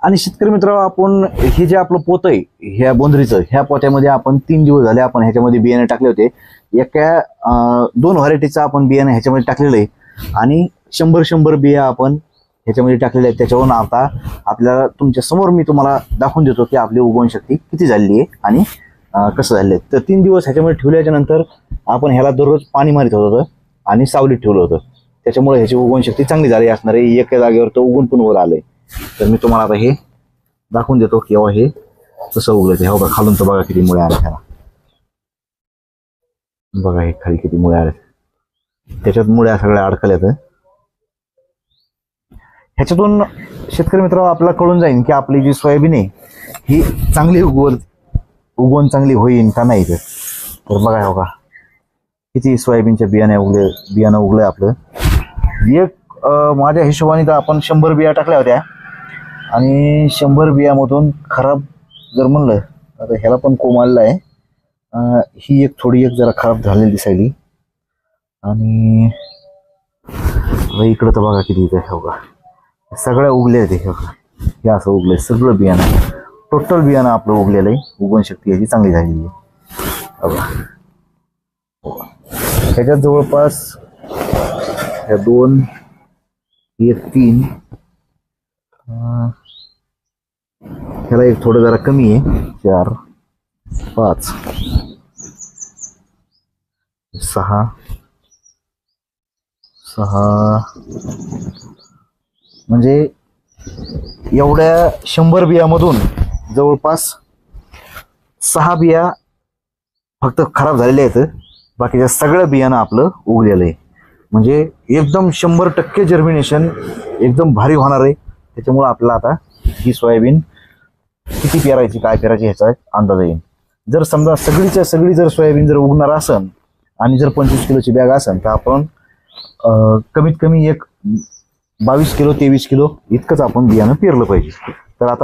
आणि शेतकरी मित्र, आपण हे जे आपलं पोत आहे ह्या बोंद्रीचं, ह्या पोत्यामध्ये आपण 3 दिवस झाले आपण ह्याच्यामध्ये बियाणे टाकले होते. एका 2 व्हरायटीचा आपण बियाणे ह्याच्यामध्ये टाकलेलं आहे आणि 100 बिया आपण ह्याच्यामध्ये टाकलेल्या आहेत. त्याच्यावरून आता आपल्याला तुमच्या समोर मी तुम्हाला दाखवून देतो की आपली उगवण शक्ती किती झालेली आहे आणि कसं झालेलं आहे. तर 3 दिवस ह्याच्यामध्ये ठेवल्याच्या नंतर आपण ह्याला दररोज पाणी मारित होतं आणि सावलीत ठेवलं होतं. त्याच्यामुळे ह्याची उगवण शक्ती चांगली झाली असणार आहे. एका जागेवर तर उगवून पण वर आलंय. तर मी तुम्हाला आता हे दाखवून देतो किंवा हे कसं उगलं ते. बघा खालून तर बघा किती मुळे आले ह्याला. बघा हे खाली किती मुळे आले, त्याच्यात मुळ्या सगळ्या अडकल्यात. ह्याच्यातून शेतकरी मित्र आपल्याला कळून जाईल की आपली जी सोयाबीन आहे ही चांगली उगवण चांगली होईल का नाही. तर बघा हो का किती सोयाबीनच्या बियाणं उगलंय आपलं. एक माझ्या हिशोबाने तर आपण 100 बिया टाकल्या होत्या आणि 100 बियामधून खराब जर म्हणलं तर ह्याला पण कोंब आलेला आहे. ही एक जरा खराब झालेली दिसायली. आणि इकडं तर बघा किती इथे हो का सगळ्या उगल्या आहेत. हे असं उगलंय सगळं बियाणं, टोटल बियाणं आपलं उगलेलं आहे. उगवण शक्ती याची चांगली झालेली आहे. ह्याच्यात जवळपास ह्या 2 हे 3 ह्याला एक थोडं जरा कमी आहे. 4 5 6 म्हणजे एवढ्या 100 बियामधून जवळपास 6 बिया फक्त खराब झालेल्या आहेत. बाकीच्या सगळं बियाणं आपलं उगलेलं आहे. म्हणजे एकदम 100% जर्मिनेशन एकदम भारी होणार आहे. त्याच्यामुळे आपल्याला आता ही सोयाबीन किती पेरायची काय पेरायची ह्याचा अंदाज येईल. जर समजा सगळीच्या सगळी जर सोयाबीन जर उगणार असेल आणि जर 25 किलोची बॅग असेल तर आपण कमीत कमी एक 22 किलो 23 किलो इतकंच आपण बियाणं पेरलं पाहिजे.